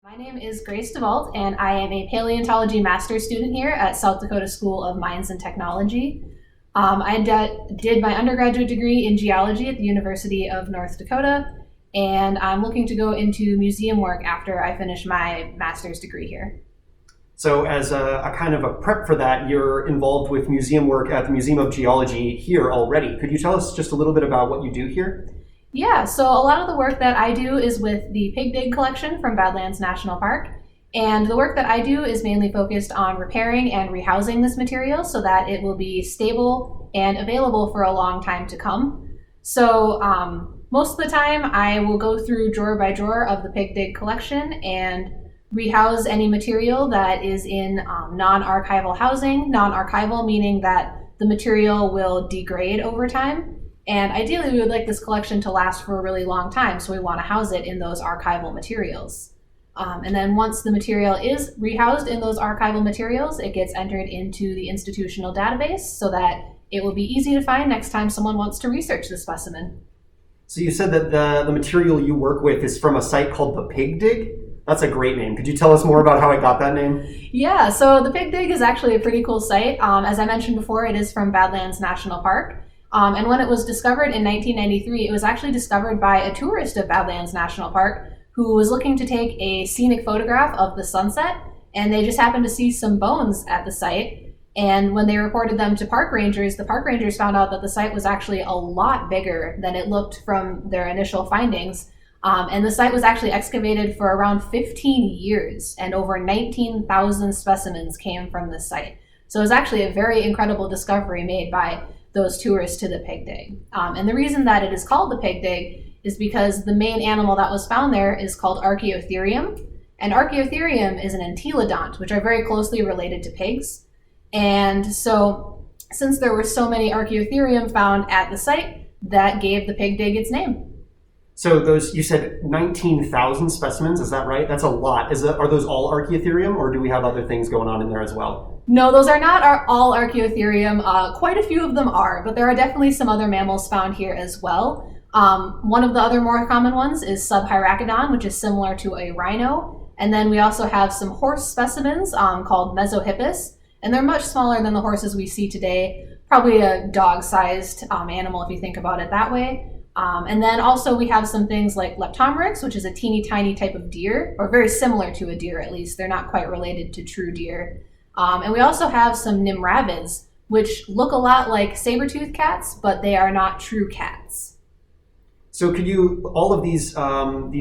My name is Grace DeVault, and I am a paleontology master's student here at South Dakota School of Mines and Technology. I did my undergraduate degree in geology at the University of North Dakota, and I'm looking to go into museum work after I finish my master's degree here. So as a kind of a prep for that, you're involved with museum work at the Museum of Geology here already. Could you tell us just a little bit about what you do here? Yeah, so a lot of the work that I do is with the Pig Dig collection from Badlands National Park. And the work that I do is mainly focused on repairing and rehousing this material so that it will be stable and available for a long time to come. So most of the time I will go through drawer by drawer of the Pig Dig collection and rehouse any material that is in non-archival housing. Non-archival meaning that the material will degrade over time. And ideally, we would like this collection to last for a really long time, so we want to house it in those archival materials. And then once the material is rehoused in those archival materials, it gets entered into the institutional database so that it will be easy to find next time someone wants to research the specimen. So you said that the material you work with is from a site called the Pig Dig? That's a great name. Could you tell us more about how it got that name? Yeah, so the Pig Dig is actually a pretty cool site. As I mentioned before, it is from Badlands National Park. And when it was discovered in 1993, it was actually discovered by a tourist of Badlands National Park who was looking to take a scenic photograph of the sunset, and they just happened to see some bones at the site. And when they reported them to park rangers, the park rangers found out that the site was actually a lot bigger than it looked from their initial findings. And the site was actually excavated for around 15 years, and over 19,000 specimens came from this site. So it was actually a very incredible discovery made by those tourists to the Pig Dig. And the reason that it is called the Pig Dig is because the main animal that was found there is called Archaeotherium. And Archaeotherium is an entelodont, which are very closely related to pigs. And so since there were so many Archaeotherium found at the site, that gave the Pig Dig its name. So you said 19,000 specimens, is that right? That's a lot. Are those all Archaeotherium, or do we have other things going on in there as well? No, those are not all Archaeotherium. Quite a few of them are, but there are definitely some other mammals found here as well. One of the other more common ones is Subhyrachodon, which is similar to a rhino. And then we also have some horse specimens called Mesohippus, and they're much smaller than the horses we see today, probably a dog-sized animal if you think about it that way. And then also we have some things like Leptomyrix, which is a teeny tiny type of deer, or very similar to a deer at least. They're not quite related to true deer. And we also have some Nimravids, which look a lot like saber-toothed cats, but they are not true cats. So could you, all of these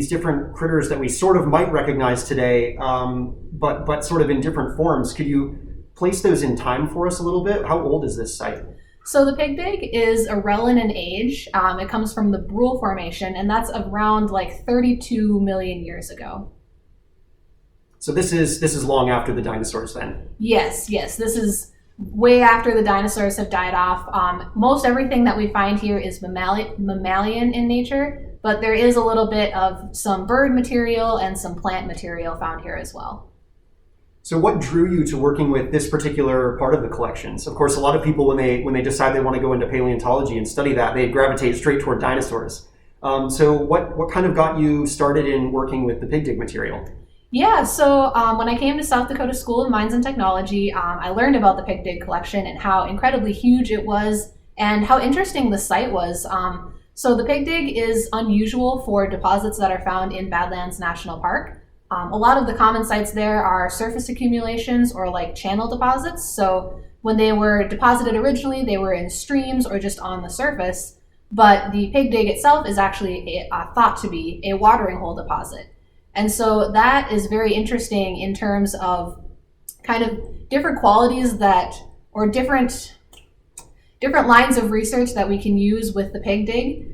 different critters that we sort of might recognize today, but sort of in different forms, could you place those in time for us a little bit? How old is this site? So the Pig Dig is a Relin in age. It comes from the Brule Formation, and that's around like 32 million years ago. So this is long after the dinosaurs then? Yes. This is way after the dinosaurs have died off. Most everything that we find here is mammalian in nature, but there is a little bit of some bird material and some plant material found here as well. So what drew you to working with this particular part of the collections? Of course, a lot of people, when they decide they want to go into paleontology and study that, they gravitate straight toward dinosaurs. So what kind of got you started in working with the Pig Dig material? Yeah, so when I came to South Dakota School of Mines and Technology, I learned about the Pig Dig collection and how incredibly huge it was and how interesting the site was. So the Pig Dig is unusual for deposits that are found in Badlands National Park. A lot of the common sites there are surface accumulations or like channel deposits. So when they were deposited originally, they were in streams or just on the surface. But the Pig Dig itself is actually thought to be a watering hole deposit. And so that is very interesting in terms of kind of different qualities or different lines of research that we can use with the Pig Dig.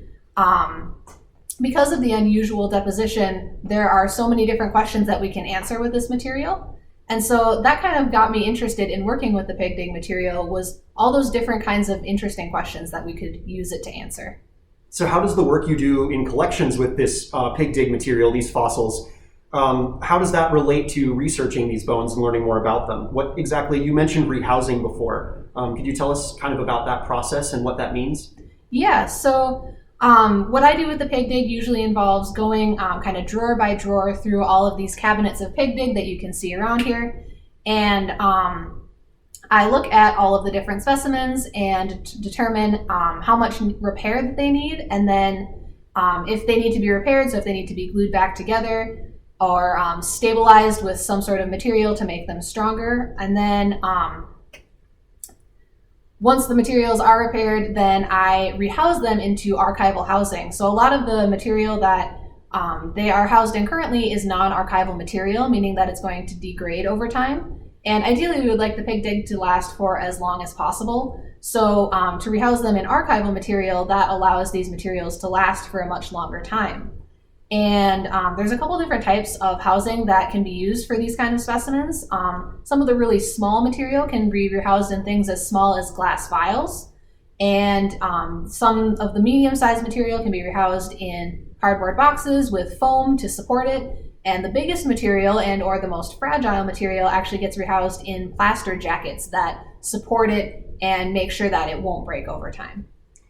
Because of the unusual deposition, there are so many different questions that we can answer with this material. And so that kind of got me interested in working with the Pig Dig material, was all those different kinds of interesting questions that we could use it to answer. So how does the work you do in collections with this Pig Dig material, these fossils, how does that relate to researching these bones and learning more about them? What exactly, you mentioned rehousing before. Could you tell us kind of about that process and what that means? Yeah, so What I do with the pig dig usually involves going kind of drawer by drawer through all of these cabinets of pig dig that you can see around here. And I look at all of the different specimens and determine how much repair that they need. And then if they need to be repaired, so if they need to be glued back together or stabilized with some sort of material to make them stronger. And then once the materials are repaired, then I rehouse them into archival housing. So a lot of the material that they are housed in currently is non-archival material, meaning that it's going to degrade over time. And ideally, we would like the pig dig to last for as long as possible. So to rehouse them in archival material, that allows these materials to last for a much longer time. And there's a couple different types of housing that can be used for these kind of specimens. Some of the really small material can be rehoused in things as small as glass vials. And some of the medium-sized material can be rehoused in cardboard boxes with foam to support it. And the biggest material and or the most fragile material actually gets rehoused in plaster jackets that support it and make sure that it won't break over time.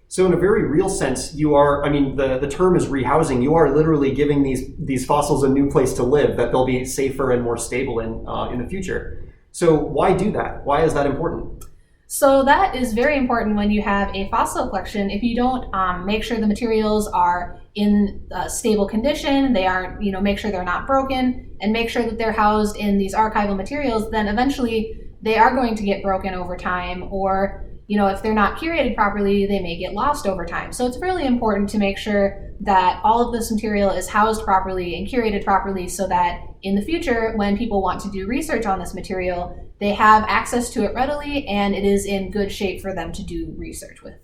So in a very real sense, you are, I mean, the term is rehousing. You are literally giving these fossils a new place to live that they'll be safer and more stable in the future. So why do that? Why is that important? So that is very important when you have a fossil collection. If you don't make sure the materials are in stable condition, they aren't, make sure they're not broken, and make sure that they're housed in these archival materials, then eventually they are going to get broken over time, or if they're not curated properly, they may get lost over time. So it's really important to make sure that all of this material is housed properly and curated properly so that in the future, when people want to do research on this material, they have access to it readily and it is in good shape for them to do research with.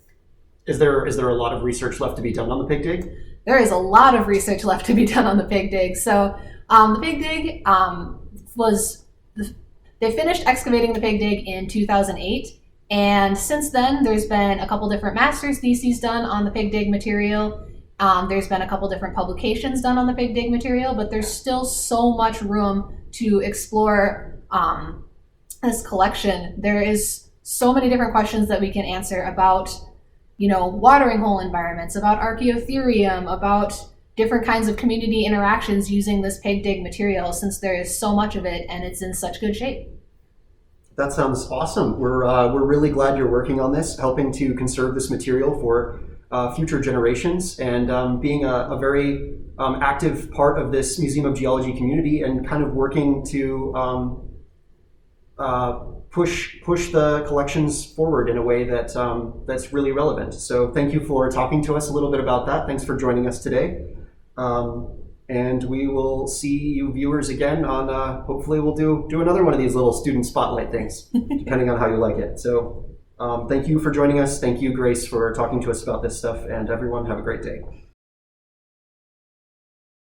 Is there a lot of research left to be done on the pig dig? There is a lot of research left to be done on the pig dig. So the pig dig they finished excavating the pig dig in 2008. And since then, there's been a couple different master's theses done on the pig dig material. There's been a couple different publications done on the pig dig material, but there's still so much room to explore this collection. There is so many different questions that we can answer about, watering hole environments, about archaeotherium, about different kinds of community interactions using this pig dig material, since there is so much of it and it's in such good shape. That sounds awesome. We're really glad you're working on this, helping to conserve this material for future generations, and being a very active part of this Museum of Geology community, and kind of working to push the collections forward in a way that that's really relevant. So thank you for talking to us a little bit about that. Thanks for joining us today. And we will see you viewers again on, hopefully we'll do another one of these little student spotlight things, depending on how you like it. So thank you for joining us. Thank you, Grace, for talking to us about this stuff, and everyone have a great day.